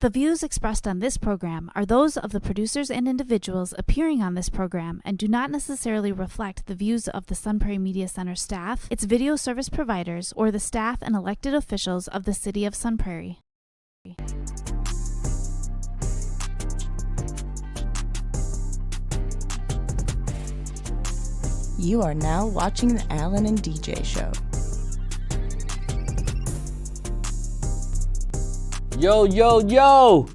The views expressed on this program are those of the producers and individuals appearing on this program and do not necessarily reflect the views of the Sun Prairie Media Center staff, its video service providers, or the staff and elected officials of the City of Sun Prairie. You are now watching the Alan and DJ Show. Yo, yo, yo!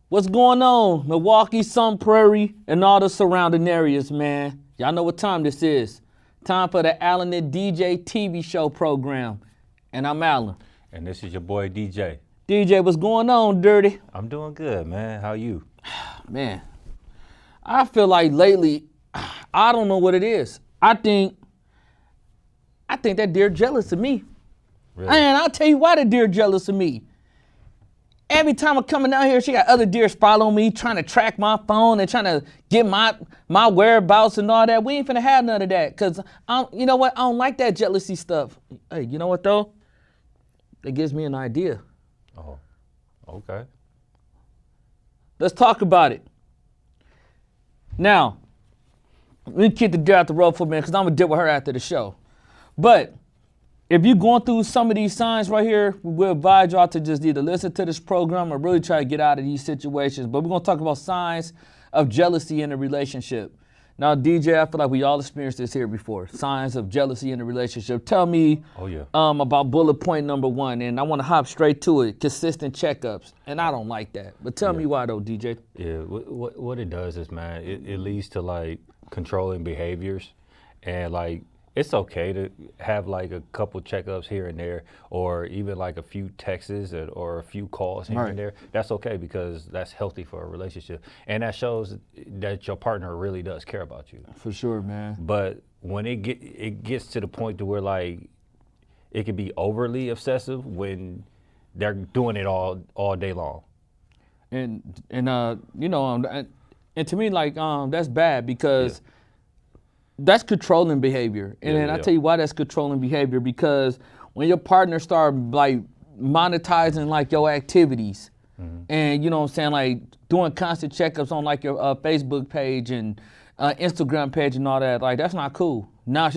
What's going on? Milwaukee, Sun Prairie, and all the surrounding areas, man. Y'all know what time this is. Time for the Alan and DJ TV show program. And I'm Alan. And this is your boy DJ. DJ, what's going on, Dirty? I'm doing good, man. How you? Man, I feel like lately, I don't know what it is. I think that deer jealous of me. Really? And I'll tell you why the deer jealous of me. Every time I'm coming out here, she got other deers following me, trying to track my phone and trying to get my whereabouts and all that. We ain't finna have none of that, because, you know what? I don't like that jealousy stuff. Hey, you know what, though? It gives me an idea. Oh, okay. Let's talk about it. Now, let me kick the deer out the road for a minute, because I'm going to deal with her after the show. But if you're going through some of these signs right here, we'll advise y'all to just either listen to this program or really try to get out of these situations. But we're going to talk about signs of jealousy in a relationship. Now, DJ, I feel like we all experienced this here before. Signs of jealousy in a relationship. Tell me about bullet point number 1, and I want to hop straight to it. Consistent checkups, and I don't like that. But tell me why, though, DJ. Yeah, what it does is, man, it leads to, like, controlling behaviors, and, like, it's okay to have like a couple checkups here and there, or even like a few texts or a few calls here and there. That's okay, because that's healthy for a relationship. And that shows that your partner really does care about you. For sure, man. But when it gets to the point to where like it can be overly obsessive when they're doing it all day long. And you know, and to me, like, that's bad, because that's controlling behavior. And then I tell you why that's controlling behavior, because when your partner start like monetizing like your activities, and you know what I'm saying, like doing constant checkups on like your Facebook page and Instagram page and all that, like that's not cool. Now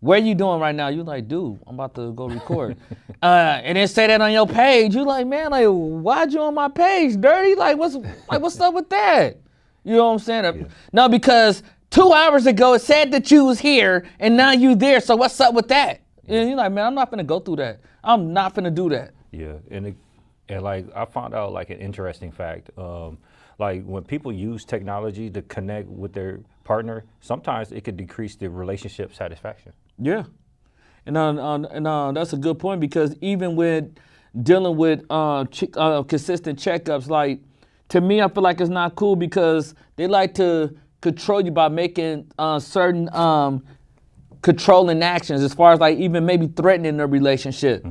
where you doing right now? You like, dude, I'm about to go record. And then say that on your page. You like, man, like, why'd you on my page, Dirty? Like, what's up with that? You know what I'm saying? Yeah. No, because 2 hours ago it said that you was here and now you there, so what's up with that? And you're like, man, I'm not gonna go through that. I'm not gonna do that. Yeah, and like I found out like an interesting fact. Like when people use technology to connect with their partner, sometimes it could decrease the relationship satisfaction. Yeah, and that's a good point, because even with dealing with consistent checkups, like to me, I feel like it's not cool, because they like to control you by making certain controlling actions, as far as like even maybe threatening the relationship.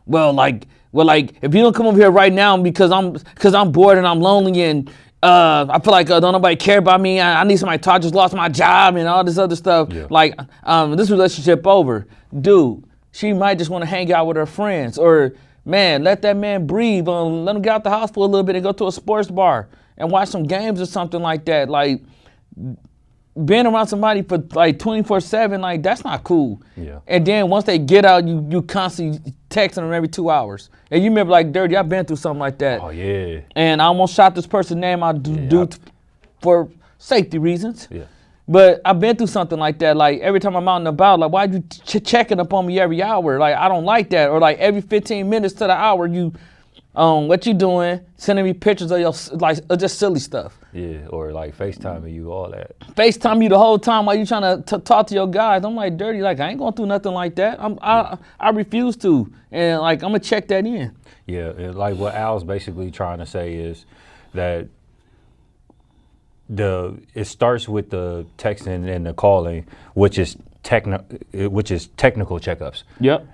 Well, like if you don't come over here right now because I'm bored and I'm lonely and I feel like don't nobody care about me. I need somebody to talk. I just lost my job and all this other stuff. Yeah. Like this relationship over, dude. She might just want to hang out with her friends, or man, let that man breathe. Let him get out the house for a little bit and go to a sports bar and watch some games or something like that. Like, being around somebody for like 24/7, like that's not cool. Yeah. And then once they get out, you constantly texting them every 2 hours. And you remember, like, Dirty, I've been through something like that. Oh yeah. And I almost shot this person's name out for safety reasons. Yeah. But I've been through something like that. Like every time I'm out and about, like, why you checking up on me every hour? Like, I don't like that. Or like every 15 minutes to the hour, you what you doing? Sending me pictures of your just silly stuff. Yeah, or like FaceTiming you, all that. FaceTime you the whole time while you trying to talk to your guys. I'm like, Dirty, like I ain't going through nothing like that. I refuse to, and like I'm gonna check that in. Yeah, and like what Al's basically trying to say is that it starts with the texting and the calling, which is technical checkups. Yep.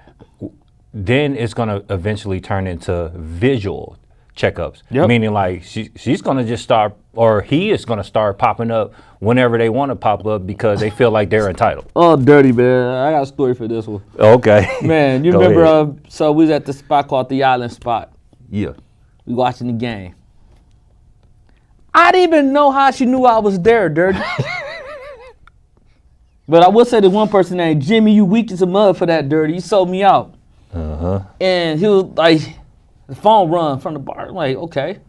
Then it's going to eventually turn into visual checkups, yep. Meaning like she's going to just start, or he is going to start popping up whenever they want to pop up because they feel like they're entitled. Oh, Dirty, man. I got a story for this one. Okay. Man, you remember, so we was at the spot called the Island Spot. Yeah. We watching the game. I didn't even know how she knew I was there, Dirty. But I will say there's one person named Jimmy, you weak as a mud for that, Dirty. He sold me out. And he was like, the phone run from the bar. I'm like, okay.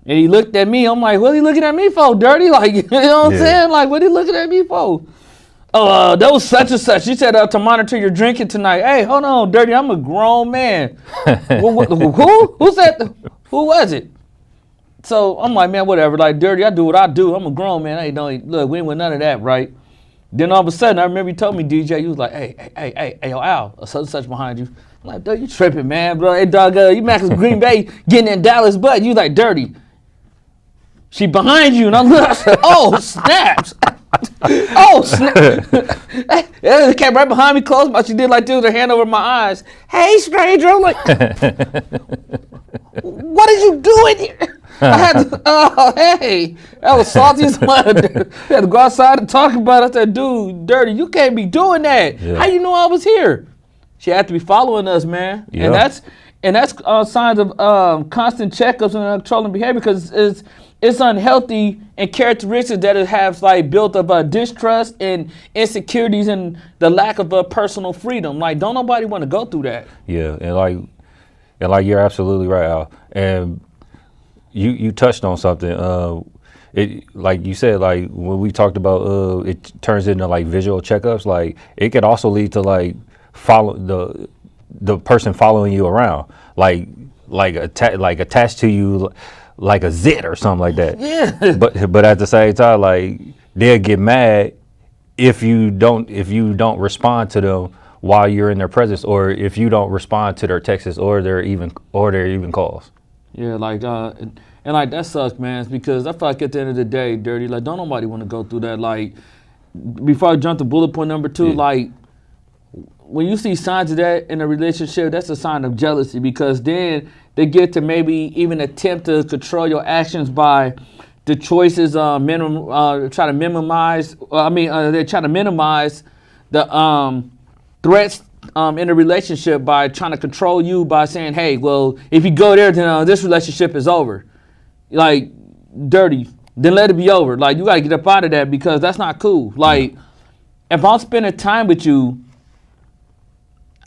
And he looked at me. I'm like, what are you looking at me for, Dirty? Like, you know what I'm saying? Like, what are you looking at me for? Oh, that was such and such. She said to monitor your drinking tonight. Hey, hold on, Dirty. I'm a grown man. Who? Who said? Who was it? So I'm like, man, whatever. Like, Dirty, I do what I do. I'm a grown man. Hey, look, we ain't with none of that, right? Then all of a sudden, I remember you told me, DJ, you was like, hey, yo, Al, such and such behind you. I'm like, dude, you tripping, man, bro. Hey, dog, you Max Green Bay getting in Dallas, but you like, Dirty. She behind you, and I'm like, oh, snaps. Oh, snap. It came right behind me, close, but she did like this with her hand over my eyes. Hey, stranger. I'm like, what are you doing here? I had to, oh, hey, that was salty as mud. I had to go outside and talk about it. I said, dude, Dirty, you can't be doing that. Yeah. How you know I was here? She had to be following us, man. Yeah. And that's signs of constant checkups and controlling behavior because it's unhealthy and characteristics that it has like built up distrust and insecurities and the lack of personal freedom. Like, don't nobody want to go through that. Yeah, and like you're absolutely right, Al. And you touched on something. It like you said, like when we talked about it turns into like visual checkups. Like it could also lead to like follow the person following you around, like attached to you, like a zit or something like that. Yeah. But at the same time, like they'll get mad if you don't respond to them while you're in their presence, or if you don't respond to their texts or their even calls. Yeah, like and like that sucks, man. It's because I feel like at the end of the day, Dirty, like don't nobody want to go through that. Like before I jump to bullet point number 2, like when you see signs of that in a relationship, that's a sign of jealousy because then they get to maybe even attempt to control your actions by the choices, try to minimize. They try to minimize the threats in a relationship by trying to control you by saying, hey, well, if you go there, then this relationship is over. Like, Dirty, then let it be over. Like, you got to get up out of that because that's not cool. Like, if I'm spending time with you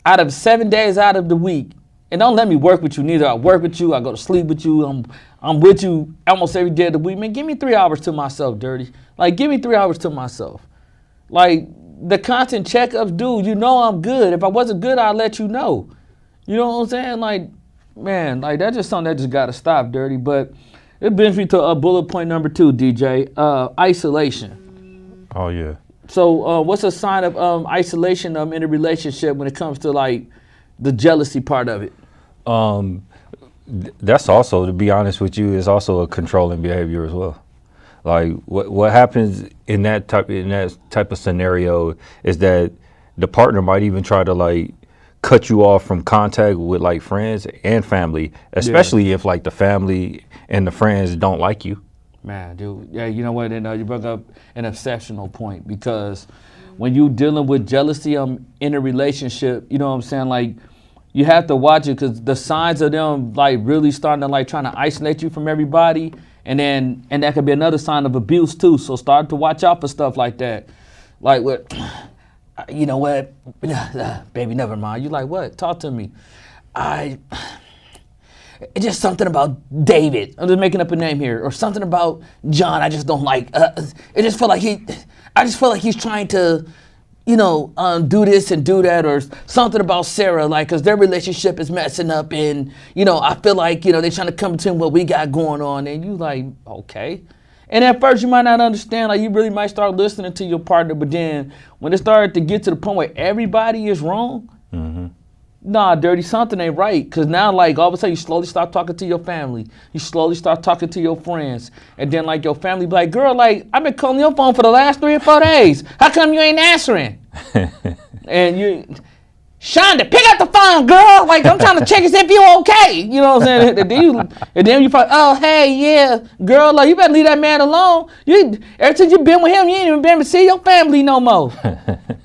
out of 7 days out of the week, and don't let me work with you neither. I work with you. I go to sleep with you. I'm with you almost every day of the week. Man, give me 3 hours to myself, Dirty. Like, give me 3 hours to myself. Like, the constant checkups, dude, you know I'm good. If I wasn't good, I'd let you know. You know what I'm saying? Like, man, like that's just something that just got to stop, Dirty. But it brings me to bullet point number 2, DJ, isolation. Oh, yeah. So what's a sign of isolation in a relationship when it comes to, like, the jealousy part of it? That's also, to be honest with you, is also a controlling behavior as well. Like what happens in that type of scenario is that the partner might even try to like cut you off from contact with like friends and family, especially if like the family and the friends don't like you. Man, dude, yeah, you know what? And you brought up an exceptional point because when you dealing with jealousy in a relationship, you know what I'm saying? Like, you have to watch it because the signs of them like really starting to like trying to isolate you from everybody, and that could be another sign of abuse too. So start to watch out for stuff like that. Like what? You know what? Baby, never mind. You like what? Talk to me. It's just something about David. I'm just making up a name here, or something about John. I just don't like. It just feel like he's trying to, you know, do this and do that, or something about Sarah, like, cause their relationship is messing up, and you know, I feel like, you know, they're trying to come between what we got going on, and you like, okay. And at first you might not understand, like you really might start listening to your partner, but then when it started to get to the point where everybody is wrong, nah, Dirty, something ain't right. Cause now like all of a sudden you slowly start talking to your family. You slowly start talking to your friends. And then like your family be like, girl, like I've been calling your phone for the last 3 or 4 days. How come you ain't answering? And you, Shonda, pick up the phone, girl. Like I'm trying to check if you okay. You know what I'm saying? And then you probably, oh, hey, yeah, girl, like you better leave that man alone. Ever since you been with him, you ain't even been to see your family no more.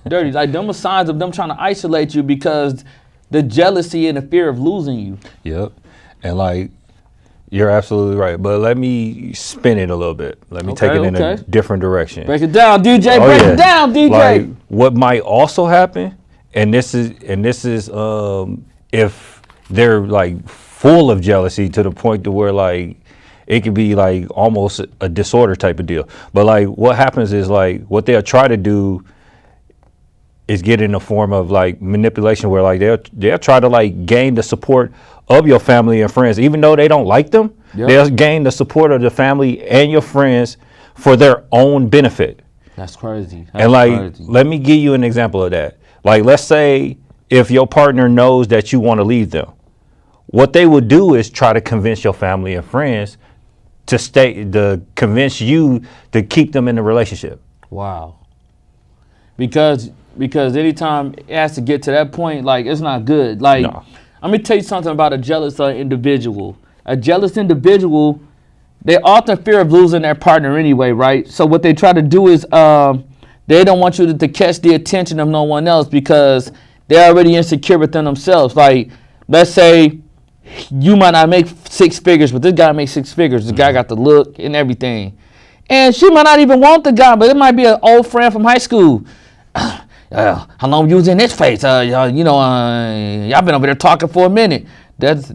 Dirty, like them are signs of them trying to isolate you because the jealousy and the fear of losing you. Yep. And like You're absolutely right. But let me spin it a little bit. Let me take it in a different direction. Break it down, DJ. Break it down, DJ. Like, what might also happen, and this is if they're like full of jealousy to the point to where like it could be like almost a disorder type of deal. But like what happens is like what they'll try to do is get in a form of like manipulation where like they'll try to like gain the support of your family and friends, even though they don't like them. Yep. They'll gain the support of the family and your friends for their own benefit. That's crazy. And like, let me give you an example of that. Like, let's say if your partner knows that you want to leave them, what they would do is try to convince your family and friends to convince you to keep them in the relationship. Wow. Because anytime it has to get to that point, like it's not good. Like, no. Let me tell you something about a jealous individual. A jealous individual, they often fear of losing their partner anyway, right? So what they try to do is they don't want you to catch the attention of no one else because they're already insecure within themselves. Like, let's say you might not make 6 figures, but this guy makes 6 figures. This guy got the look and everything. And she might not even want the guy, but it might be an old friend from high school. How long you was in this place? Y'all been over there talking for a minute. That's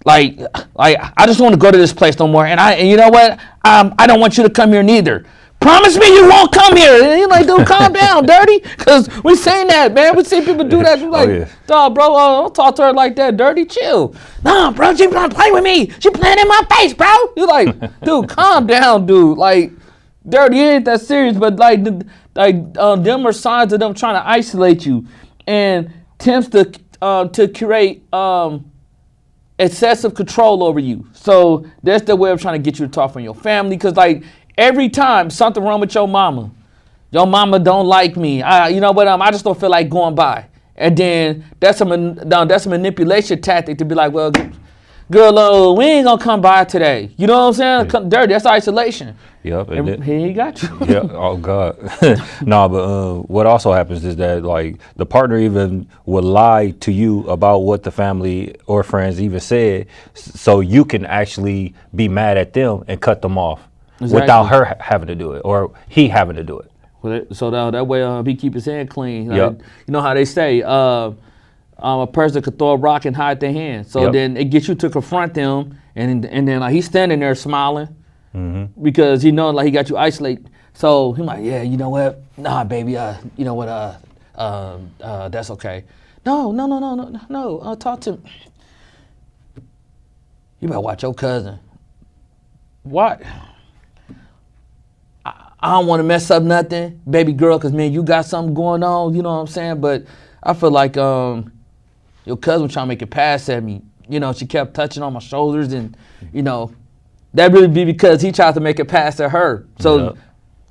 like I just want to go to this place no more. And you know what? I don't want you to come here neither. Promise me you won't come here. And you're like, dude, calm down, dirty. Because we seen that, man. We see people do that. You're like, dog, bro, don't talk to her like that, dirty. Chill. Nah, bro, she trying to play with me. She playing in my face, bro. You're like, dude, calm down, dude. Like, dirty ain't that serious, but them are signs of them trying to isolate you and attempts to create excessive control over you. So that's the way of trying to get you to talk from your family. Because like every time something wrong with your mama don't like me. You know what? I just don't feel like going by. And then that's a manipulation tactic to be like, well, girl, we ain't gonna come by today. You know what I'm saying? Dirty. That's isolation. Yep. And he got you. Yeah. Oh God. No, but what also happens is that like the partner even will lie to you about what the family or friends even said, so you can actually be mad at them and cut them off without her having to do it or he having to do it. So that way he keep his hand clean. Yep. You know how they say a person could throw a rock and hide their hand. So then it gets you to confront them, and then like he's standing there smiling. Mm-hmm. Because he know like he got you isolated. So he like, yeah, you know what? Nah, baby, you know what? That's okay. No. Talk to him. You better watch your cousin. What? I don't want to mess up nothing, baby girl, because man, you got something going on. You know what I'm saying? But I feel like your cousin was trying to make a pass at me. You know, she kept touching on my shoulders, and you know. That really be because he tried to make it pass at her. So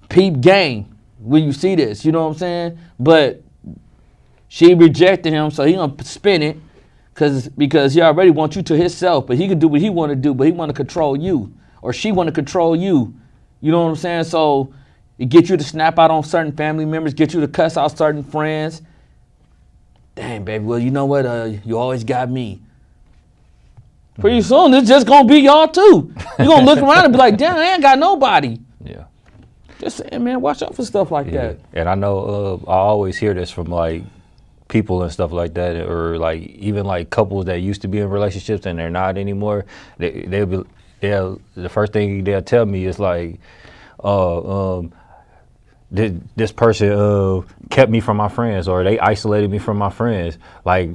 peep game when you see this, you know what I'm saying? But she rejected him, so he gonna spin it because he already wants you to himself, but he can do what he want to do, but he want to control you, or she want to control you. You know what I'm saying? So it gets you to snap out on certain family members, get you to cuss out certain friends. Dang, baby, well, you know what? You always got me. Pretty soon, it's just going to be y'all too. You're going to look around and be like, damn, I ain't got nobody. Yeah. Just saying, man, watch out for stuff like that. And I know I always hear this from like people and stuff like that, or like even like couples that used to be in relationships and they're not anymore. The first thing they'll tell me is like, this person kept me from my friends, or they isolated me from my friends. Like,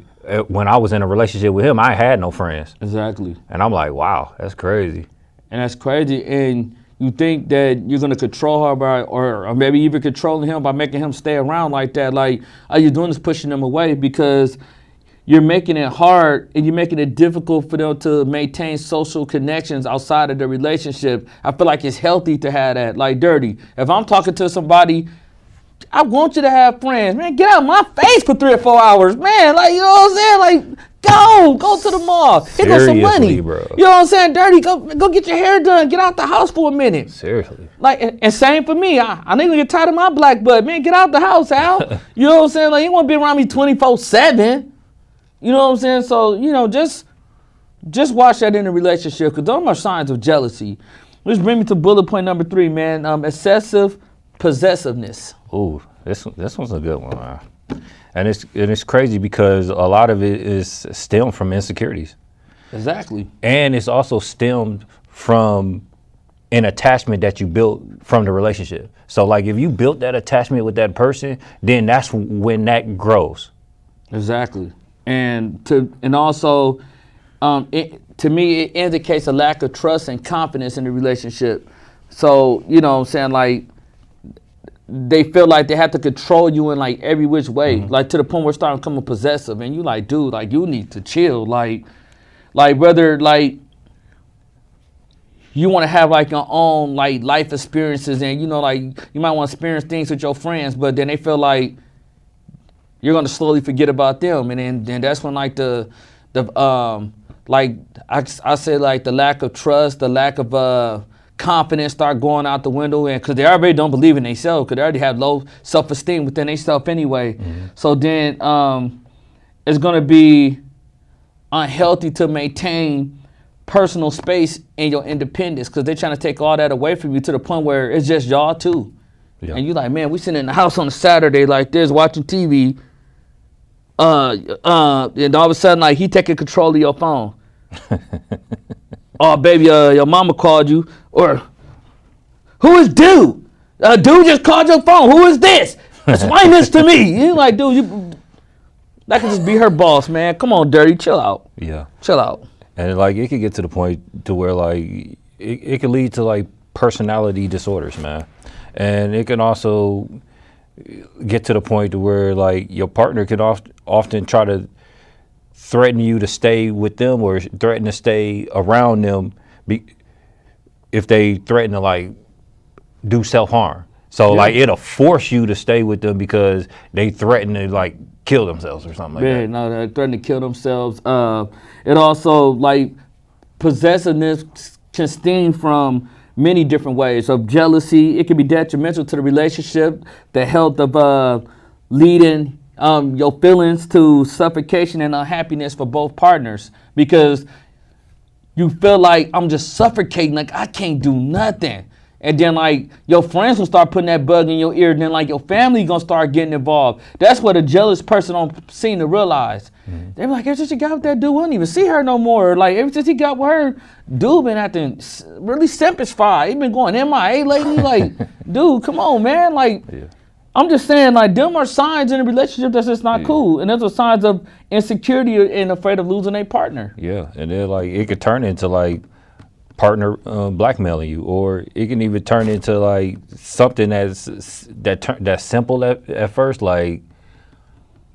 when I was in a relationship with him, I had no friends. Exactly. And I'm like, wow, that's crazy. And that's crazy. And you think that you're going to control her by, or maybe even controlling him by making him stay around like that. Like, all you're doing is pushing them away because you're making it hard and you're making it difficult for them to maintain social connections outside of the relationship. I feel like it's healthy to have that. Like, dirty. If I'm talking to somebody, I want you to have friends. Man, get out of my face for 3 or 4 hours. Man, like, you know what I'm saying? Like, go to the mall. Here goes some money. Bro. You know what I'm saying? Dirty, go get your hair done. Get out the house for a minute. Seriously. Like, and same for me. I need to get tired of my black butt. Man, get out the house, Al. You know what I'm saying? Like, you want to be around me 24/7. You know what I'm saying? So, you know, just just watch that in a relationship, because those are signs of jealousy. Which brings me to bullet point number 3, man. Excessive possessiveness. Ooh, this one's a good one, man. And it's crazy because a lot of it is stemmed from insecurities. Exactly. And it's also stemmed from an attachment that you built from the relationship. So like if you built that attachment with that person, then that's when that grows. Exactly. And also, to me, it indicates a lack of trust and confidence in the relationship. So, you know what I'm saying, like, they feel like they have to control you in like every which way, like to the point where it's starting to become possessive, and you like, dude, like you need to chill, like whether like you want to have like your own like life experiences, and you know, like you might want to experience things with your friends, but then they feel like you're gonna slowly forget about them, and then that's when like the like I said, like the lack of trust, the lack of confidence start going out the window, and because they already don't believe in themselves, because they already have low self-esteem within themselves anyway. So then it's going to be unhealthy to maintain personal space and your independence, because they're trying to take all that away from you to the point where it's just y'all two. Yeah. And you like, man, we sitting in the house on a Saturday like this watching TV, and all of a sudden like he taking control of your phone. Oh, baby, your mama called you. Or, who is dude? Dude just called your phone. Who is this? Explain this to me. You like, dude, that could just be her boss, man. Come on, Dirty, chill out. Yeah. Chill out. And like, it could get to the point to where like, it could lead to like personality disorders, man. And it can also get to the point to where like your partner can often try to threaten you to stay with them, or threaten to stay around them if they threaten to like do self-harm. So like it'll force you to stay with them because they threaten to like kill themselves or something like that. No, they threaten to kill themselves. It also like possessiveness can stem from many different ways. Of jealousy, it can be detrimental to the relationship, the health of leading your feelings to suffocation and unhappiness for both partners, because you feel like I'm just suffocating, like I can't do nothing. And then like your friends will start putting that bug in your ear, and then like your family gonna start getting involved. That's what a jealous person don't seem to realize. They're like, ever since she got with that dude, we don't even see her no more. Like ever since he got with her, dude been acting really simplified. He been going MIA lately. Like, dude, come on, man. Like, I'm just saying, like, them are signs in a relationship that's just not cool. And those are signs of insecurity and afraid of losing a partner. Yeah, and then like it could turn into like partner blackmailing you, or it can even turn into like something that's simple at first, like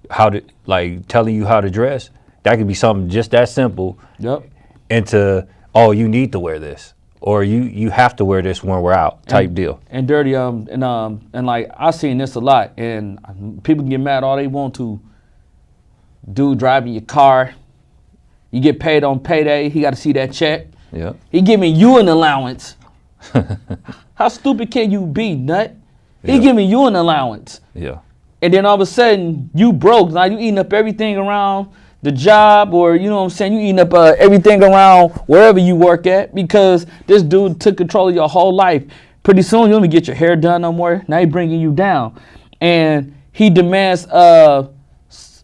telling you how to dress. That could be something just that simple. Yep. Into, oh, you need to wear this, or you have to wear this when we're out, type deal. And Dirty, and like I've seen this a lot, and people can get mad all they want to. Dude driving your car, you get paid on payday, he got to see that check. Yeah. He giving you an allowance. How stupid can you be, nut? He giving you an allowance. Yeah. And then all of a sudden you broke. Now you eating up everything around the job, or you know what I'm saying, you eating up everything around wherever you work at, because this dude took control of your whole life. Pretty soon you don't even get your hair done no more. Now he bringing you down, and he demands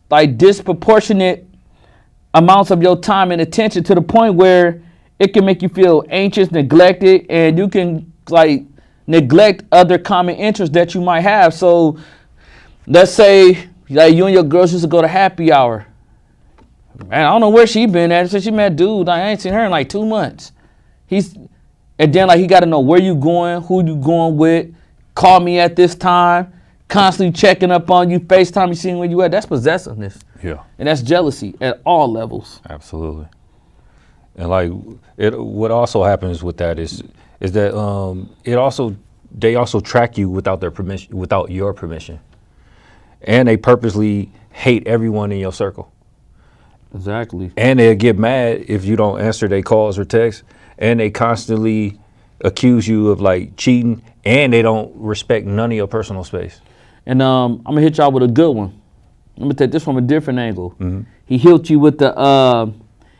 like disproportionate amounts of your time and attention, to the point where it can make you feel anxious, neglected, and you can like neglect other common interests that you might have. So let's say like you and your girls used to go to happy hour. Man, I don't know where she been at since she met dude. I ain't seen her in like 2 months. And then like he got to know where you going, who you going with, call me at this time, constantly checking up on you, FaceTime you, seeing where you at. That's possessiveness. Yeah. And that's jealousy at all levels. Absolutely. And like what also happens with that is that they also track you without their permission, without your permission, and they purposely hate everyone in your circle. Exactly. And they'll get mad if you don't answer their calls or texts, and they constantly accuse you of like cheating, and they don't respect none of your personal space. And I'm gonna hit y'all with a good one. I'm gonna take this from a different angle. He hit you with the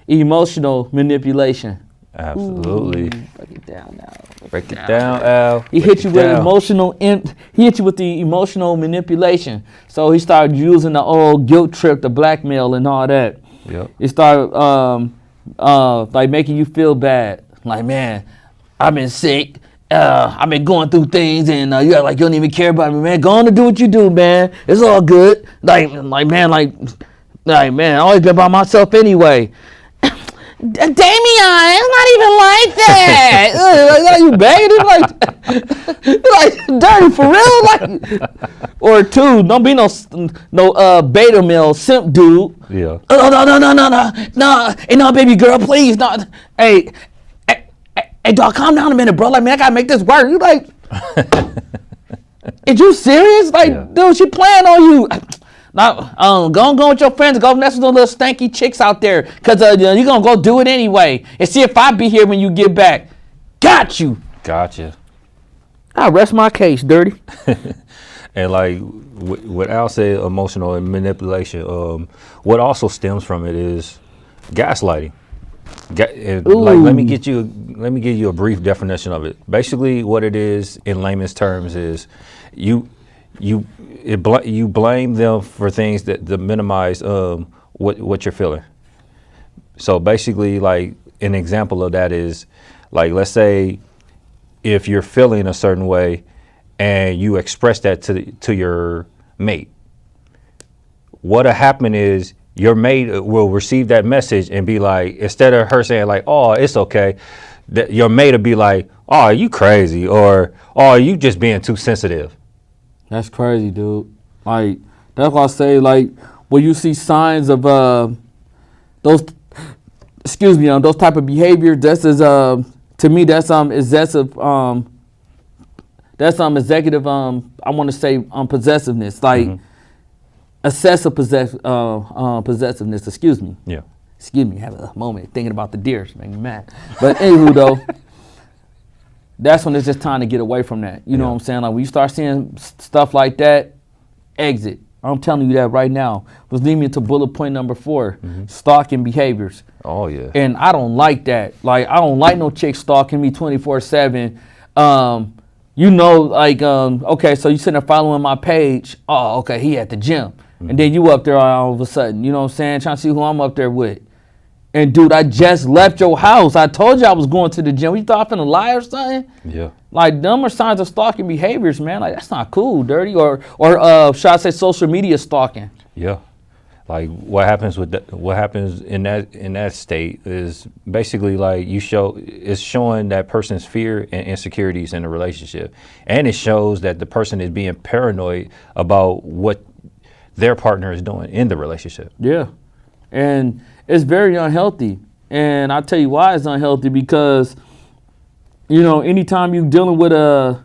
emotional manipulation. Absolutely. Break it down now. Break it down, Al. He Break hit you it with down. he hit you with the emotional manipulation. So he started using the old guilt trip to blackmail and all that. Yep. He started like making you feel bad. Like, man, I've been sick. I've been going through things, and you act like you don't even care about me, man. Go on and do what you do, man. It's all good. Like man, I always been by myself anyway. Damian, it's not even like that. Like, you begging it like dirty for real, like. Or two, don't be no beta male simp dude. Yeah. No, hey, no, baby girl, please, no. Hey, dog, calm down a minute, bro. Like, man, I gotta make this work. You like, is you serious? Like, dude, she playing on you. Now, go with your friends. Go mess with those little stanky chicks out there, cause you're gonna go do it anyway, and see if I be here when you get back. Got you. Gotcha. I rest my case, dirty. And like what Al said, emotional and manipulation. What also stems from it is gaslighting. Like, let me give you a brief definition of it. Basically, what it is in layman's terms is you blame them for things that minimize what you're feeling. So basically, like, an example of that is, like, let's say if you're feeling a certain way and you express that to your mate, what'll happen is your mate will receive that message and be like, instead of her saying like, oh, it's okay, your mate will be like, oh, you crazy, or oh, you just being too sensitive. That's crazy, dude. Like, that's why I say, like, when you see signs of those type of behavior, that's to me, that's excessive. That's executive. I want to say possessiveness, like excessive possessiveness. Excuse me. Yeah. Excuse me. Have a moment thinking about the deer, make me mad. But anywho, though. That's when it's just time to get away from that. You know what I'm saying? Like, when you start seeing stuff like that, exit. I'm telling you that right now. Let's lead me to bullet point number 4, stalking behaviors. Oh, yeah. And I don't like that. Like, I don't like no chick stalking me 24/7. You know, like, okay, so you sitting there following my page. Oh, okay, he at the gym. And then you up there all of a sudden, you know what I'm saying? Trying to see who I'm up there with. And dude, I just left your house. I told you I was going to the gym. You thought I'm finna lie or something? Yeah. Like, them are signs of stalking behaviors, man. Like, that's not cool, dirty. Or should I say social media stalking? Yeah. Like, what happens in that state is basically like it's showing that person's fear and insecurities in the relationship. And it shows that the person is being paranoid about what their partner is doing in the relationship. Yeah. And it's very unhealthy. And I'll tell you why it's unhealthy, because, you know, anytime you're dealing with a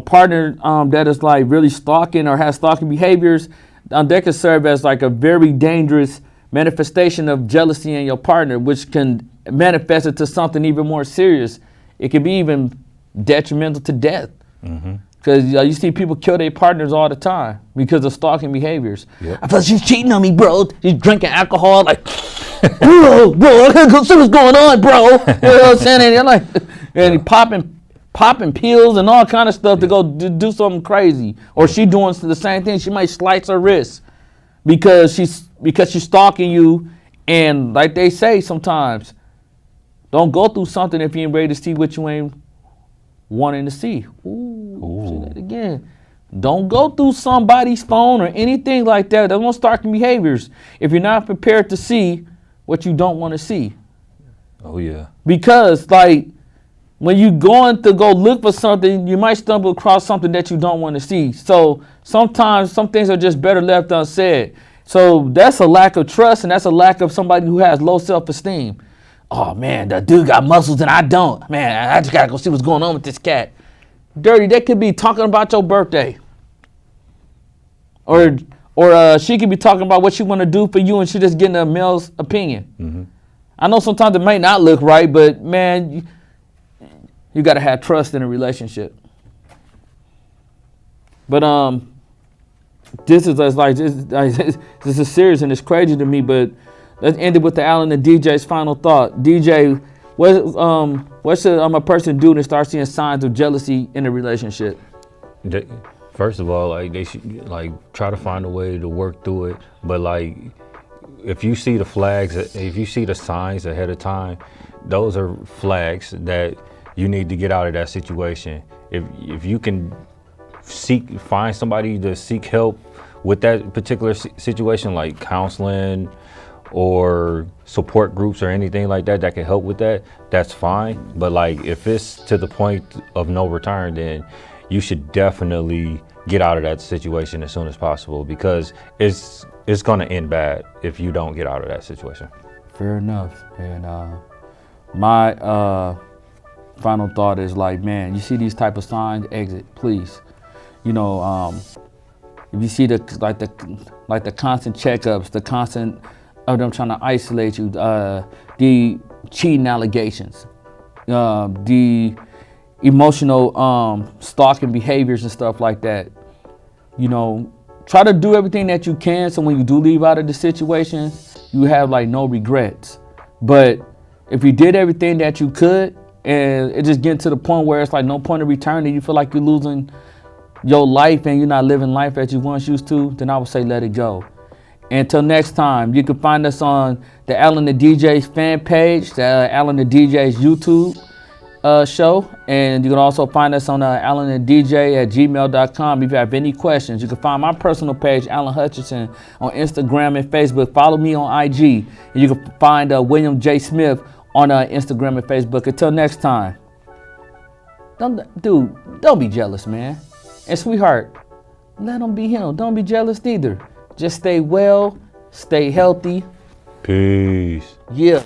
partner that is like really stalking or has stalking behaviors, that can serve as like a very dangerous manifestation of jealousy in your partner, which can manifest into something even more serious. It can be even detrimental to death. Because you see people kill their partners all the time because of stalking behaviors. Yep. I felt she's cheating on me, bro. She's drinking alcohol, like, bro, I gotta go see what's going on, bro. You know what I'm saying? And like, and he popping pills and all kind of stuff to go do something crazy. Or she doing the same thing. She might slice her wrist because she's stalking you. And like they say sometimes, don't go through something if you ain't ready to see what you ain't wanting to see. Ooh. Say that again. Don't go through somebody's phone or anything like that. That's one stalking behaviors if you're not prepared to see what you don't want to see. Oh, yeah. Because, like, when you're going to go look for something, you might stumble across something that you don't want to see. So sometimes some things are just better left unsaid. So that's a lack of trust, and that's a lack of somebody who has low self-esteem. Oh, man, that dude got muscles and I don't. Man, I just got to go see what's going on with this cat. Dirty, they could be talking about your birthday. Or she could be talking about what she want to do for you, and she just getting a male's opinion. I know sometimes it might not look right, but, man, you got to have trust in a relationship. But this is like this is serious and it's crazy to me. But let's end it with the Allen and DJ's final thought. DJ, what should a person do to start seeing signs of jealousy in a relationship? First of all, like they should like try to find a way to work through it. But like, if you see the flags, if you see the signs ahead of time, those are flags that you need to get out of that situation. If you can find somebody to seek help with that particular situation, like counseling or support groups or anything like that that can help with that, that's fine. But like, if it's to the point of no return, then you should definitely get out of that situation as soon as possible, because it's gonna end bad if you don't get out of that situation. Fair enough. And my final thought is like, man, you see these type of signs, exit, please. You know, if you see the constant checkups, the constant of them trying to isolate you, the cheating allegations, the emotional stalking behaviors and stuff like that, you know, try to do everything that you can so when you do leave out of the situation, you have like no regrets. But if you did everything that you could and it just getting to the point where it's like no point of return and you feel like you're losing your life and you're not living life as you once used to, then I would say let it go. Until next time, you can find us on the Allen the DJ's fan page, the Allen the DJ's YouTube show, and you can also find us on allenanddj@gmail.com. If you have any questions, you can find my personal page, Allen Hutchinson, on Instagram and Facebook. Follow me on IG, and you can find William J. Smith on Instagram and Facebook. Until next time, don't be jealous, man. And sweetheart, let him be him. Don't be jealous neither. Just stay well, stay healthy. Peace. Yeah.